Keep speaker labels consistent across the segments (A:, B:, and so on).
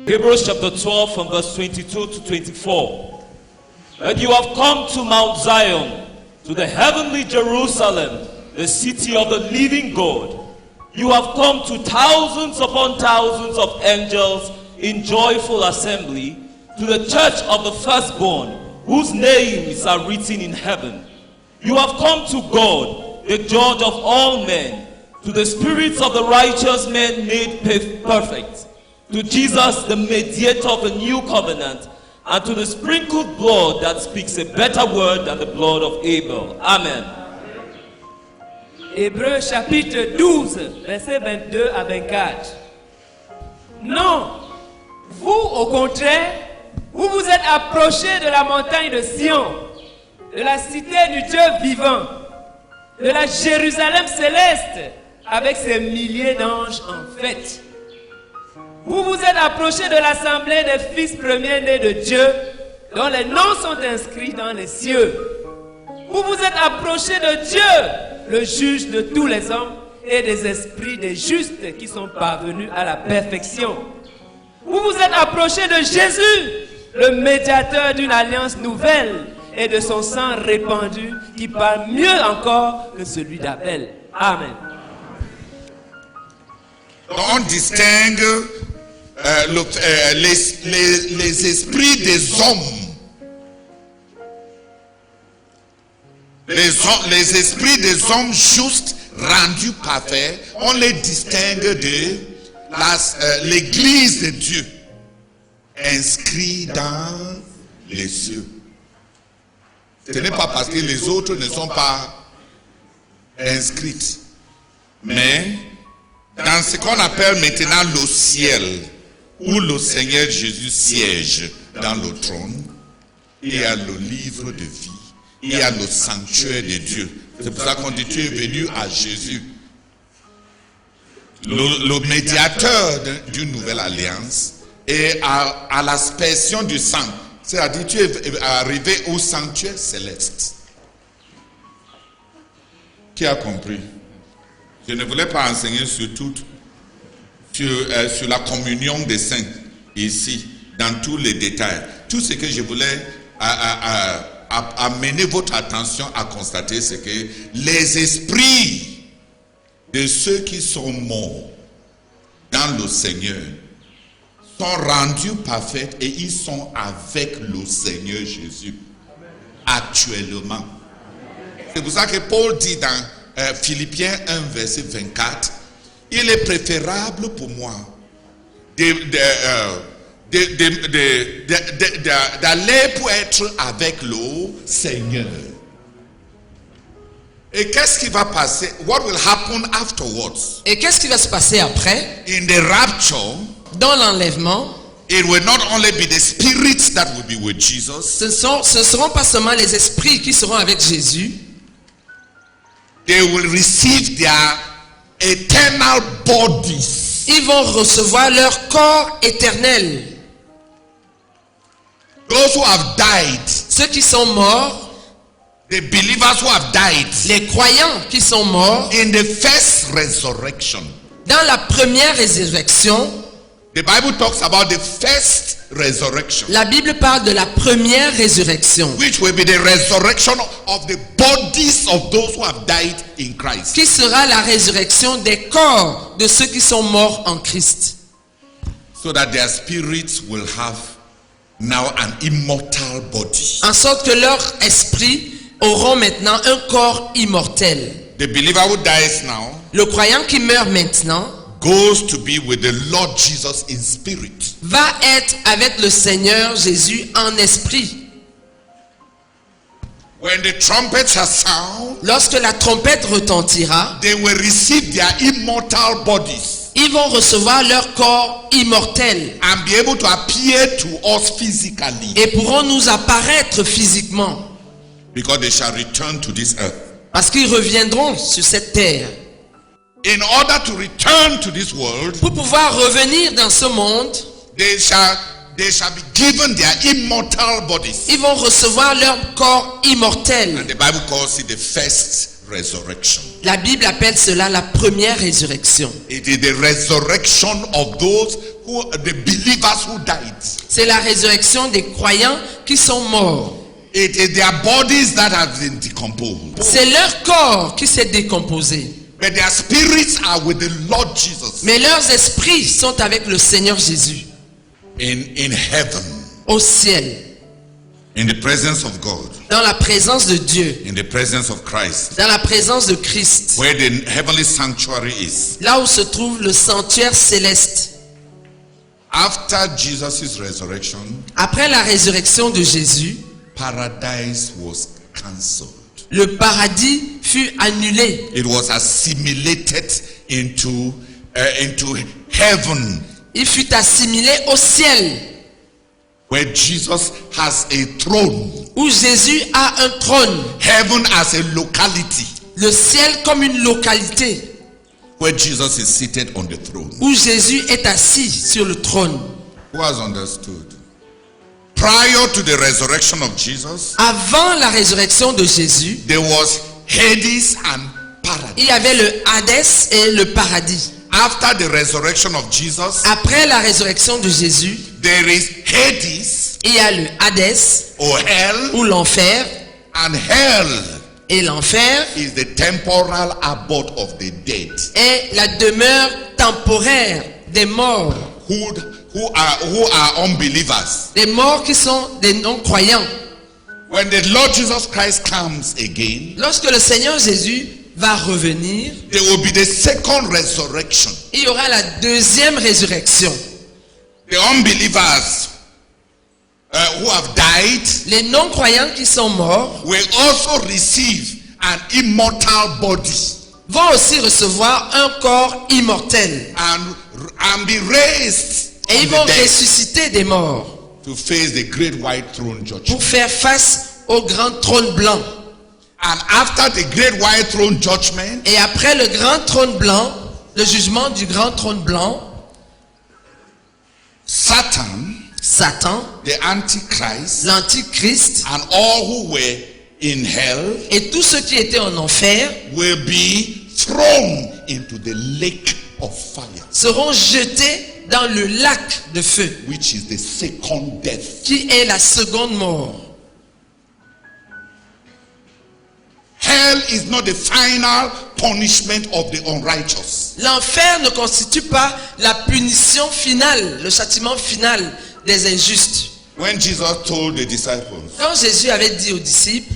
A: Hebrews chapter 12 from verse 22 to 24. And you have come to Mount Zion, to the heavenly Jerusalem, the city of the living God. You have come to thousands upon thousands of angels in joyful assembly, to the church of the firstborn, whose names are written in heaven. You have come to God, the judge of all men, to the spirits of the righteous men made perfect, to Jesus, the mediator of a new covenant, and to the sprinkled blood that speaks a better word than the blood of Abel. Amen.
B: Hébreux chapitre 12, versets 22 à 24. Non, vous au contraire, vous vous êtes approchés de la montagne de Sion, de la cité du Dieu vivant, de la Jérusalem céleste, avec ses milliers d'anges en fête. Vous vous êtes approchés de l'assemblée des fils premiers-nés de Dieu, dont les noms sont inscrits dans les cieux. Vous vous êtes approchés de Dieu, le juge de tous les hommes, et des esprits des justes qui sont parvenus à la perfection. Vous vous êtes approchés de Jésus, le médiateur d'une alliance nouvelle, et de son sang répandu, qui parle mieux encore que celui d'Abel. Amen.
C: On distingue les esprits des hommes. Les esprits des hommes justes rendus parfaits, on les distingue de l'église de Dieu, inscrit dans les cieux. Ce n'est pas parce que les autres ne sont pas inscrits, mais dans ce qu'on appelle maintenant le ciel, où le Seigneur Jésus siège dans le trône, il y a le livre de vie, il y a le sanctuaire de Dieu. C'est pour ça qu'on dit tu es venu à Jésus, le médiateur d'une nouvelle alliance, et à l'aspersion du sang. C'est-à-dire tu es arrivé au sanctuaire céleste. Qui a compris? Je ne voulais pas enseigner sur la communion des saints ici, dans tous les détails. Tout ce que je voulais amener votre attention à constater, c'est que les esprits de ceux qui sont morts dans le Seigneur sont rendus parfaits et ils sont avec le Seigneur Jésus actuellement. C'est pour ça que Paul dit dans Philippiens 1 verset 24, il est préférable pour moi d'aller pour être avec le Seigneur. Et qu'est-ce qui va passer? What will happen afterwards?
D: Et qu'est-ce qui va se passer après?
C: In the rapture,
D: dans l'enlèvement,
C: it will not only be the spirits that will be with Jesus.
D: Ce ne seront pas seulement les esprits qui seront avec Jésus.
C: They will receive their eternal bodies.
D: Ils vont recevoir leur corps éternel.
C: Those who have died,
D: ceux qui sont morts,
C: the believers who have died,
D: les croyants qui sont morts,
C: in the first resurrection.
D: Dans la première résurrection,
C: the Bible talks about the first resurrection.
D: La Bible parle de la première résurrection,
C: which will be the resurrection of the bodies of those who have died in Christ.
D: Qui sera la résurrection des corps de ceux qui sont morts en Christ.
C: So that their spirits will have now an immortal body.
D: En sorte que leur esprit auront maintenant un corps immortel.
C: The believer who dies now,
D: le croyant qui meurt maintenant,
C: goes to be with the Lord Jesus in spirit.
D: Va être avec le Seigneur Jésus en esprit.
C: When the trumpet shall sound,
D: lorsque la trompette retentira,
C: they will receive their immortal bodies.
D: Ils vont recevoir leur corps immortel.
C: And be able to appear to us physically.
D: Et pourront nous apparaître physiquement.
C: Because they shall return to this earth.
D: Parce qu'ils reviendront sur cette terre.
C: In order to return to this world,
D: pour pouvoir revenir dans ce monde,
C: they shall be given their immortal bodies.
D: Ils vont recevoir leur corps immortel.
C: And the Bible calls it the first resurrection.
D: La Bible appelle cela la première résurrection.
C: It is the resurrection of those the believers who died.
D: C'est la résurrection des croyants qui sont morts.
C: It is their bodies that have been decomposed.
D: C'est leur corps qui s'est décomposé.
C: But their spirits are with the Lord Jesus
D: Mais leurs esprits sont avec le Seigneur Jésus
C: in heaven,
D: au ciel,
C: in the presence of God,
D: dans la présence de Dieu,
C: in the presence of Christ,
D: dans la présence de Christ,
C: where the heavenly sanctuary is.
D: là où se trouve le sanctuaire céleste.
C: After Jesus' resurrection,
D: Après la résurrection de Jésus,
C: paradise was cancelled.
D: le paradis fut annulé.
C: It was assimilated into heaven,
D: Il fut assimilé au ciel,
C: where Jesus has a throne.
D: où Jésus a un trône.
C: Heaven as a locality,
D: Le ciel comme une localité,
C: where Jesus is seated on the throne.
D: où Jésus est assis sur le trône.
C: Who has understood? Prior to the resurrection of Jesus,
D: Avant la résurrection de Jésus,
C: there was Hades and
D: il
C: paradise.
D: y avait le Hadès et le paradis.
C: After the resurrection of Jesus,
D: Après la résurrection de Jésus,
C: there is Hades
D: il y a le Hadès
C: or hell,
D: ou l'enfer.
C: and hell
D: Et l'enfer
C: is the temporal abode of the dead
D: est la demeure temporaire des morts.
C: who are unbelievers.
D: Des morts qui sont des non-croyants.
C: When the Lord Jesus Christ comes again,
D: Lorsque le Seigneur Jésus va revenir,
C: there will be the second resurrection.
D: il y aura la deuxième résurrection.
C: The unbelievers who have died
D: Les non-croyants qui sont morts
C: will also receive an immortal body
D: vont aussi recevoir un corps immortel.
C: and be raised
D: Et ils
C: from
D: vont
C: the dead
D: ressusciter des morts
C: to face the great white throne judgment.
D: pour faire face au grand trône blanc.
C: And after the great white throne judgment,
D: Et après le grand trône blanc, le jugement du grand trône blanc,
C: Satan,
D: Satan,
C: the Antichrist,
D: l'Antichrist
C: and all who were in hell
D: et tous ceux qui étaient en enfer
C: will be thrown into the lake of fire,
D: seront jetés dans le lac de feu,
C: which is the second death.
D: qui est la seconde mort.
C: Hell is not the final punishment of the unrighteous.
D: L'enfer ne constitue pas la punition finale, le châtiment final des injustes.
C: When Jesus told the disciples,
D: Quand Jésus avait dit aux disciples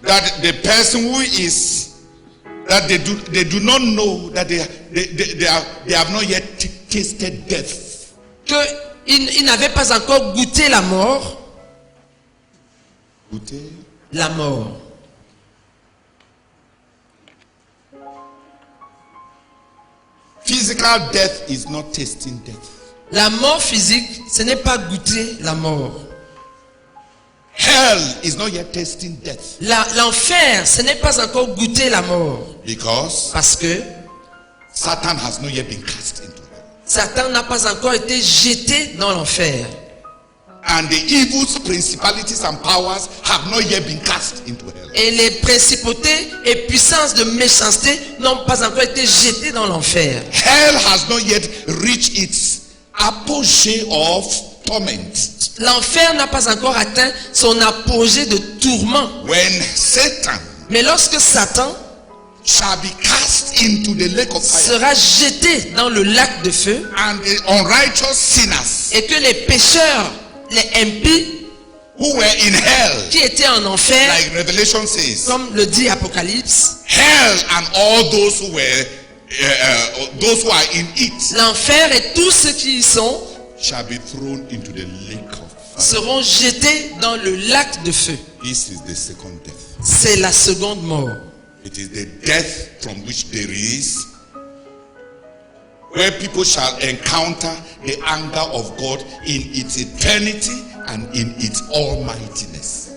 C: that the person who is that they do not know that they have not yet tasted death,
D: qu'ils n'avaient pas encore goûté la mort, la mort.
C: physical death is not tasting death.
D: La mort physique, ce n'est pas goûter la mort.
C: Hell is not yet tasting death,
D: L'enfer, ce n'est pas encore goûter la mort.
C: because
D: Parce que
C: Satan has not yet been cast into hell.
D: Satan n'a pas encore été jeté dans l'enfer.
C: And the evil principalities and powers have not yet been cast into hell.
D: Et les principautés et puissances de méchanceté n'ont pas encore été jetées dans l'enfer.
C: Hell has not yet reached its apogee of torment.
D: L'enfer n'a pas encore atteint son apogée de tourment.
C: When Satan
D: Mais lorsque Satan
C: shall be cast into the lake of fire,
D: sera jeté dans le lac de feu,
C: and the unrighteous sinners
D: et que les pécheurs, les impies
C: who were in hell,
D: qui étaient en enfer,
C: like Revelation says,
D: comme le dit Apocalypse,
C: hell and all those who were those who are in it
D: l'enfer et tous ceux qui y sont
C: shall be thrown into the lake of fire.
D: seront jetés dans le lac de feu.
C: This is the second death.
D: C'est la seconde mort.
C: It is the death from which there is, where people shall encounter the anger of God in its eternity and in its almightiness.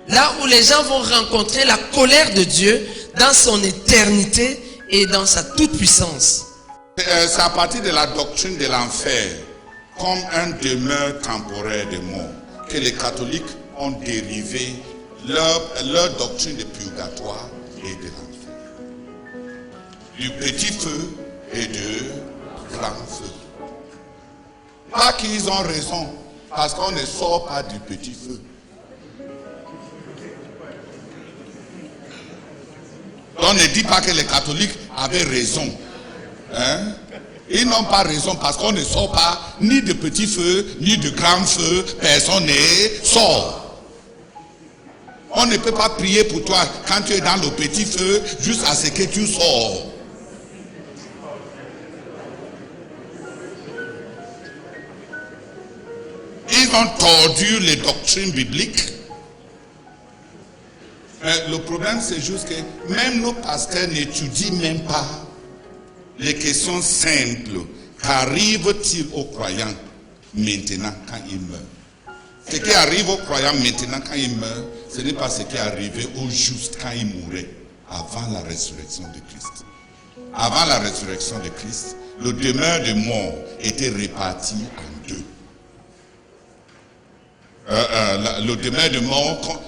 D: Là où les gens vont rencontrer la colère de Dieu dans son éternité et dans sa toute-puissance.
C: C'est à partir de la doctrine de l'enfer comme un demeure temporaire de mort que les catholiques ont dérivé leur doctrine de purgatoire et de l'enfer. Du petit feu et de grands feux. Pas qu'ils ont raison, parce qu'on ne sort pas du petit feu. On ne dit pas que les catholiques avaient raison. Hein? Ils n'ont pas raison parce qu'on ne sort pas ni de petit feu, ni de grand feu. Personne ne sort. On ne peut pas prier pour toi quand tu es dans le petit feu jusqu'à ce que tu sors. Ils ont tordu les doctrines bibliques. Le problème, c'est juste que même nos pasteurs n'étudient même pas les questions simples. Qu'arrive-t-il aux croyants maintenant quand ils meurent? Ce qui arrive aux croyants maintenant quand ils meurent, ce n'est pas ce qui est arrivé aux justes quand ils mouraient avant la résurrection de Christ. Avant la résurrection de Christ, le demeure de mort était réparti en deux. Le demeure de mort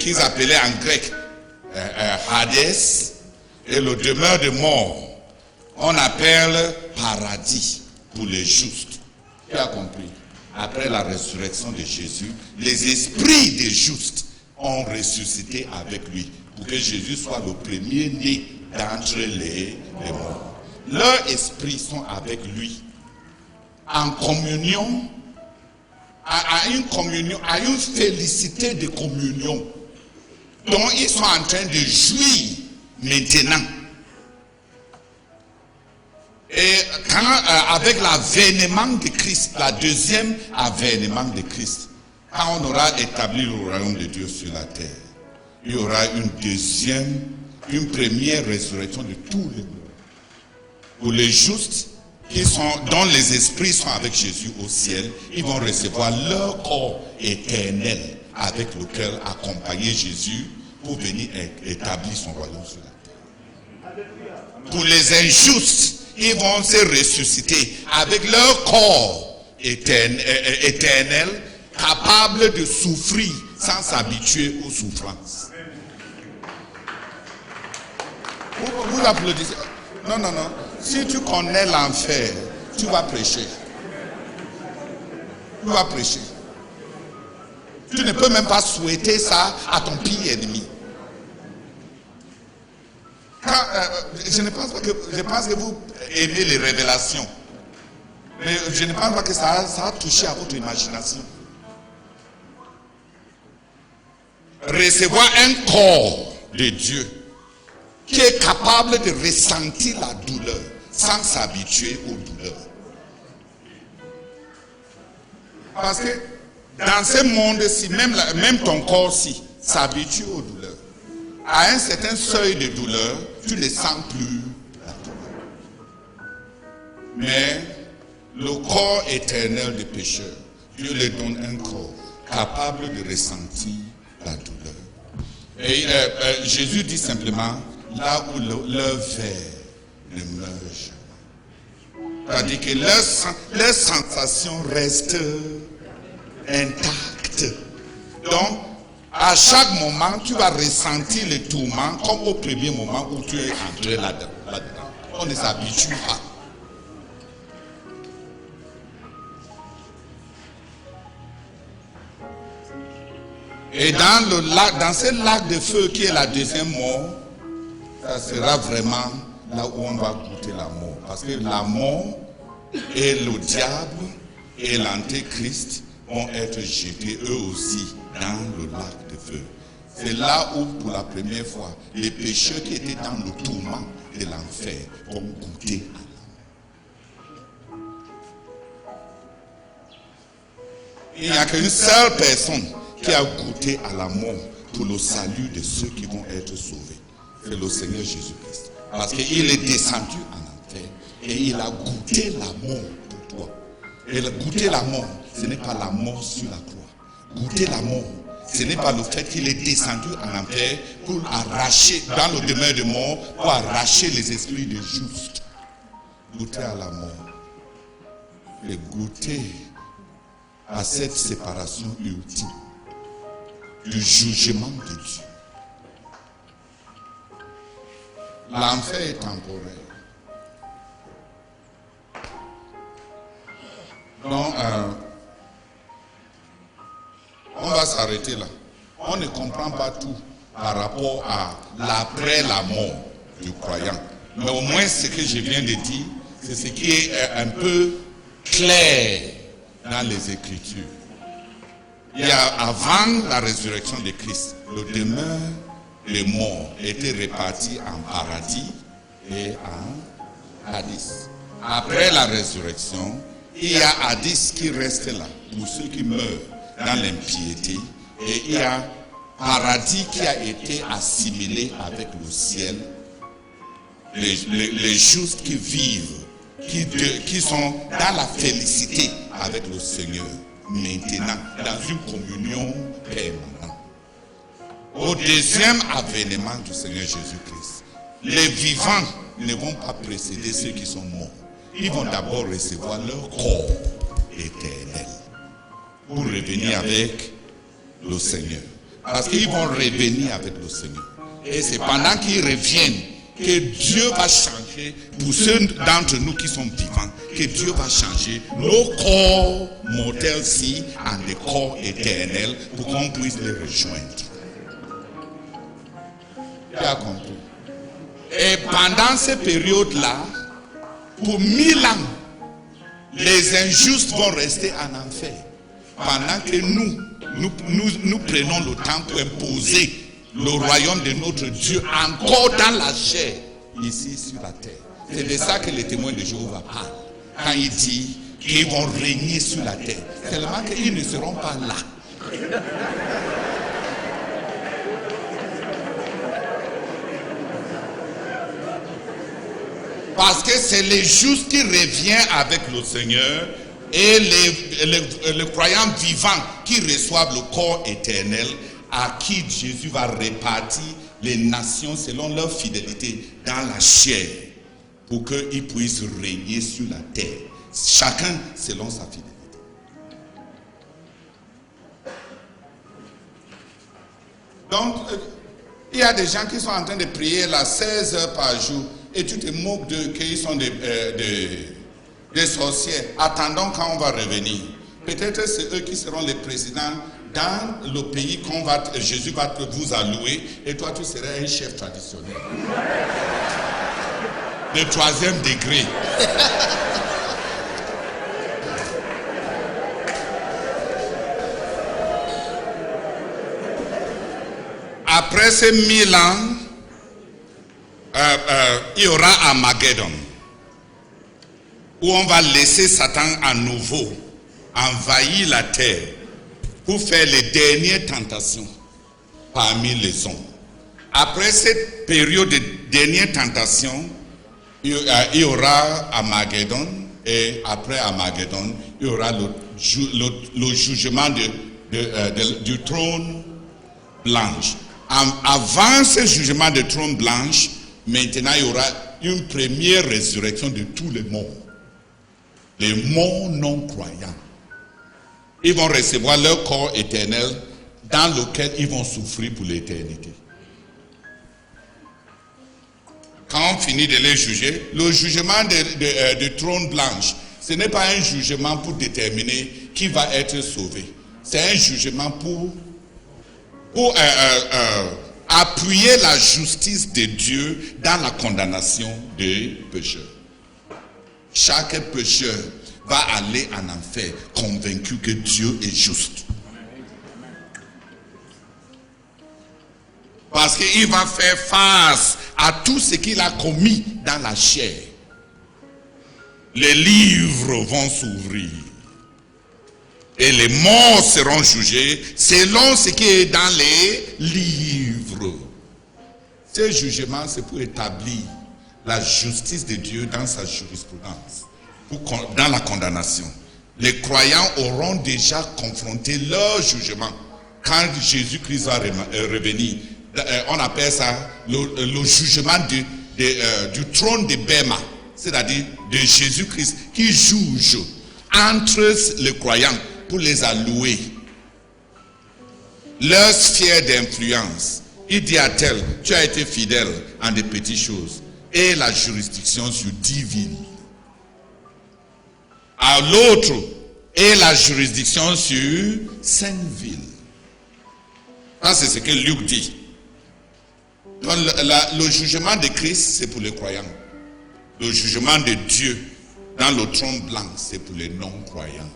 C: qu'ils appelaient en grec Hadès, et le demeure de mort on appelle paradis pour les justes. Tu as compris? Après la résurrection de Jésus, les esprits des justes ont ressuscité avec lui pour que Jésus soit le premier né d'entre les morts. Leurs esprits sont avec lui en communion, à une félicité de communion dont ils sont en train de jouir maintenant. Et quand, avec l'avènement de Christ, la deuxième avènement de Christ, quand on aura établi le royaume de Dieu sur la terre, il y aura une première résurrection de tous les morts. Pour les justes, dont les esprits sont avec Jésus au ciel, ils vont recevoir leur corps éternel avec lequel accompagner Jésus pour venir établir son royaume sur la terre. Pour les injustes, ils vont se ressusciter avec leur corps éternel, capable de souffrir sans s'habituer aux souffrances. Vous applaudissez. Non. Si tu connais l'enfer, tu vas prêcher. Tu vas prêcher. Tu ne peux même pas souhaiter ça à ton pire ennemi. Je pense que vous aimez les révélations. Mais je ne pense pas que ça a touché à votre imagination. Recevoir un corps de Dieu qui est capable de ressentir la douleur sans s'habituer aux douleurs. Parce que dans ce monde-ci, même ton corps-ci s'habitue aux douleurs. À un certain seuil de douleur, tu ne sens plus la douleur. Mais le corps éternel du pécheur, Dieu lui donne un corps capable de ressentir la douleur. Et Jésus dit simplement, là où leur verre ne meurt jamais. C'est-à-dire que leur sensation reste intacte. Donc, à chaque moment, tu vas ressentir le tourment comme au premier moment où tu es entré là-dedans. On ne s'habitue pas. Et dans ce lac de feu qui est la deuxième mort, ça sera vraiment là où on va goûter la mort. Parce que la mort et le diable et l'antéchrist vont être jetés eux aussi dans le lac de feu. C'est là où pour la première fois les pécheurs qui étaient dans le tourment de l'enfer vont goûter à la mort. Il n'y a qu'une seule personne qui a goûté à la mort pour le salut de ceux qui vont être sauvés. C'est le Seigneur Jésus-Christ. Parce qu'il est descendu en enfer et il a goûté la mort pour toi. Et goûter la mort, ce n'est pas la mort sur la croix. Goûter la mort, ce n'est pas le fait qu'il est descendu en enfer pour arracher, dans le demeure de mort, pour arracher les esprits des justes. Goûter à la mort. Et goûter à cette séparation ultime du jugement de Dieu. L'enfer est temporaire. Donc, on va s'arrêter là. On ne comprend pas tout par rapport à l'après la mort du croyant. Mais au moins, ce que je viens de dire, c'est ce qui est un peu clair dans les Écritures. Il y a avant la résurrection de Christ, le demeure des morts était réparti en paradis et en Hadis. Après la résurrection, il y a Hadis qui reste là pour ceux qui meurent dans l'impiété, et il y a paradis qui a été assimilé avec le ciel. Les justes qui vivent, qui sont dans la félicité avec le Seigneur, maintenant, dans une communion permanente. Au deuxième avènement du Seigneur Jésus-Christ, les vivants ne vont pas précéder ceux qui sont morts. Ils vont d'abord recevoir leur corps éternel pour revenir avec le Seigneur. Parce qu'ils vont revenir avec le Seigneur. Et c'est pendant qu'ils reviennent que Dieu va changer, pour ceux d'entre nous qui sont vivants, que Dieu va changer nos corps mortels-ci en des corps éternels pour qu'on puisse les rejoindre. Tu as compris? Et pendant ces périodes-là, pour 1000 ans, les injustes vont rester en enfer. Pendant que nous prenons le temps pour imposer le royaume de notre Dieu encore dans la chair, ici sur la terre. C'est de ça que les témoins de Jéhovah parlent. Quand il dit qu'ils vont régner sur la terre, seulement qu'ils ne seront pas là. Parce que c'est les justes qui reviennent avec le Seigneur et les croyants vivants qui reçoivent le corps éternel, à qui Jésus va répartir les nations selon leur fidélité dans la chair, pour qu'ils puissent régner sur la terre, chacun selon sa fidélité. Donc, il y a des gens qui sont en train de prier là 16 heures par jour, et tu te moques qu'ils sont des sorciers. Attendons quand on va revenir. Peut-être c'est eux qui seront les présidents dans le pays Jésus va vous allouer, et toi tu seras un chef traditionnel. De 3e degré. Après ces 1000 ans, il y aura Armageddon, où on va laisser Satan à nouveau envahir la terre pour faire les dernières tentations parmi les hommes. Après cette période de dernière tentation, il y aura Armageddon, et après Armageddon, il y aura le jugement du trône blanche. Avant ce jugement de trône blanche, maintenant il y aura une première résurrection de tous les morts. Les morts non croyants. Ils vont recevoir leur corps éternel dans lequel ils vont souffrir pour l'éternité. Quand on finit de les juger, le jugement de trône blanche, ce n'est pas un jugement pour déterminer qui va être sauvé. C'est un jugement pour appuyer la justice de Dieu dans la condamnation des pécheurs. Chaque pécheur va aller en enfer convaincu que Dieu est juste. Parce qu'il va faire face à tout ce qu'il a commis dans la chair. Les livres vont s'ouvrir. Et les morts seront jugés selon ce qui est dans les livres. Ce jugement, c'est pour établir la justice de Dieu dans sa jurisprudence, dans la condamnation. Les croyants auront déjà confronté leur jugement quand Jésus-Christ va revenir. On appelle ça le jugement du trône de Bema, c'est-à-dire de Jésus-Christ qui juge entre les croyants pour les allouer. Leur sphère d'influence. Il dit à tel, tu as été fidèle en des petites choses, et la juridiction sur 10 villes. À l'autre, et la juridiction sur 5 villes. Ça, c'est ce que Luc dit. Donc, le jugement de Christ, c'est pour les croyants. Le jugement de Dieu dans le trône blanc, c'est pour les non-croyants.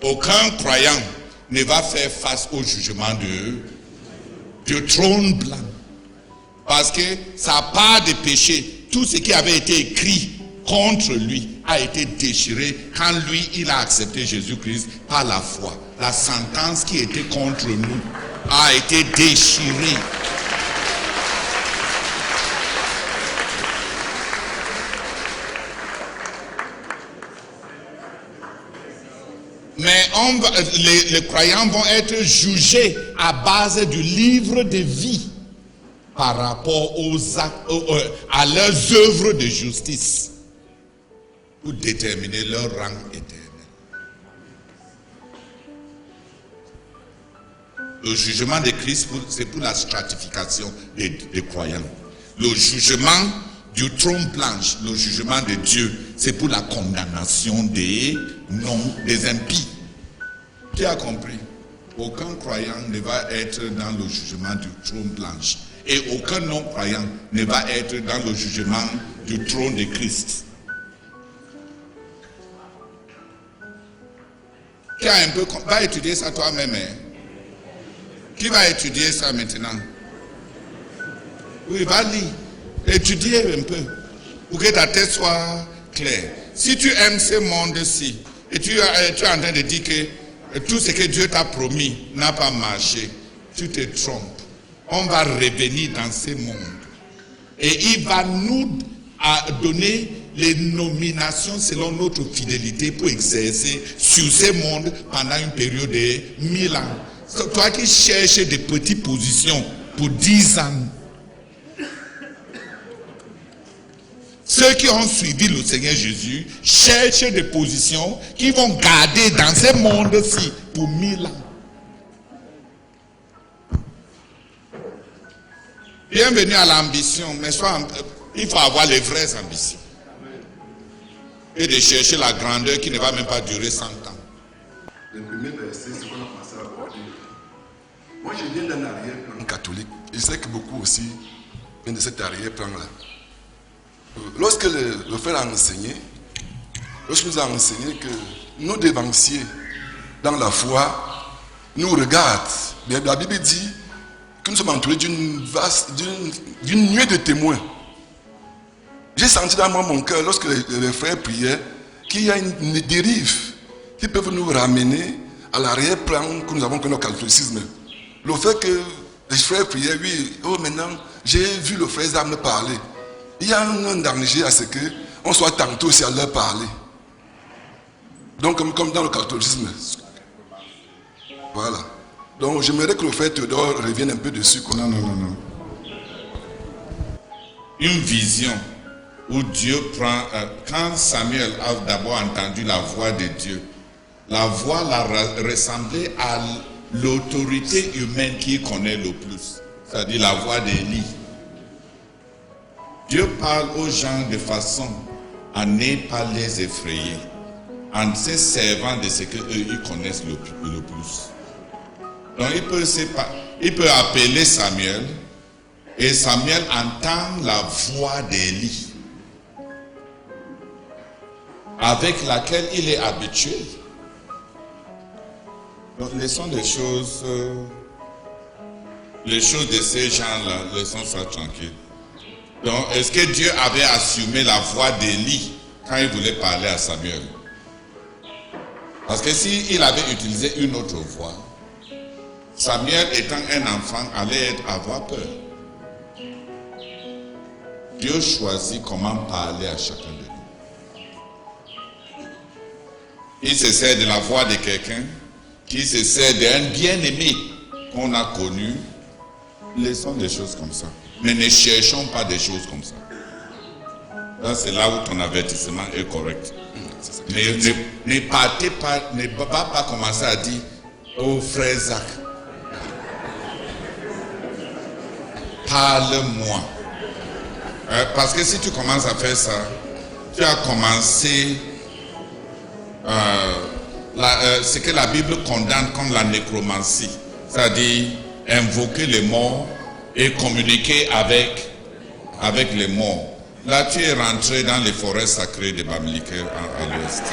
C: Aucun croyant ne va faire face au jugement du trône blanc. Parce que sa part de péché, tout ce qui avait été écrit contre lui a été déchiré quand lui, il a accepté Jésus-Christ par la foi. La sentence qui était contre nous a été déchirée. Mais les croyants vont être jugés à base du livre de vie par rapport aux actes, à leurs œuvres de justice pour déterminer leur rang éternel. Le jugement de Christ, c'est pour la stratification des croyants. Le jugement du trône blanc, le jugement de Dieu, c'est pour la condamnation des impies. Tu as compris? Aucun croyant ne va être dans le jugement du trône blanc. Et aucun non-croyant ne va être dans le jugement du trône de Christ. Qui a un peu... Va étudier ça toi-même. Hein? Qui va étudier ça maintenant? Oui, va lire. Étudier un peu. Pour que ta tête soit claire. Si tu aimes ce monde-ci, et tu es en train de dire que tout ce que Dieu t'a promis n'a pas marché, tu te trompes. On va revenir dans ce monde. Et il va nous donner les nominations selon notre fidélité pour exercer sur ce monde pendant une période de 1000 ans. Toi qui cherches des petites positions pour 10 ans. Ceux qui ont suivi le Seigneur Jésus cherchent des positions qui vont garder dans ce monde-ci pour 1000 ans. Bienvenue à l'ambition, mais il faut avoir les vraies ambitions. Et de chercher la grandeur qui ne va même pas durer 100 ans.
E: Le premier verset, c'est ce qu'on a commencé à aborder. Moi, je viens d'un arrière-plan catholique. Je sais que beaucoup aussi viennent de cet arrière-plan-là. Lorsque le frère a enseigné, lorsqu'il nous a enseigné que nos dévanciers dans la foi nous regardent, la Bible dit que nous sommes entourés d'une nuée de témoins. J'ai senti dans moi mon cœur, lorsque les frères priaient, qu'il y a une dérive qui peut nous ramener à l'arrière-plan que nous avons connu au catholicisme. Le fait que les frères priaient, oui, oh maintenant, j'ai vu le frère Zam parler. Il y a un danger à ce qu'on soit tenté aussi à leur parler. Donc, comme dans le catholicisme. Voilà. Donc, j'aimerais que le frère Théodore revienne un peu dessus. Quoi.
C: Non. Une vision où Dieu prend... quand Samuel a d'abord entendu la voix de Dieu, la voix l'a ressemblé à l'autorité humaine qu'il connaît le plus. C'est-à-dire la voix d'Élie. Dieu parle aux gens de façon à ne pas les effrayer, en se servant de ce qu'eux ils connaissent le plus. Donc il peut appeler Samuel, et Samuel entend la voix d'Élie, avec laquelle il est habitué. Donc laissons les choses de ces gens-là, laissons ça tranquille. Donc, est-ce que Dieu avait assumé la voix d'Élie quand il voulait parler à Samuel? Parce que s'il avait utilisé une autre voix, Samuel étant un enfant allait avoir peur. Dieu choisit comment parler à chacun de nous. Il se sert de la voix de quelqu'un qui se sert d'un bien-aimé qu'on a connu. Laissons des choses comme ça. Mais ne cherchons pas des choses comme ça. Là, c'est là où ton avertissement est correct. Ne partez pas, ne va pas commencer à dire, oh frère Zach, parle-moi. Parce que si tu commences à faire ça, tu as commencé ce que la Bible condamne comme la nécromancie, c'est-à-dire invoquer les morts et communiquer avec les morts. Là, tu es rentré dans les forêts sacrées de Bamileke à l'ouest.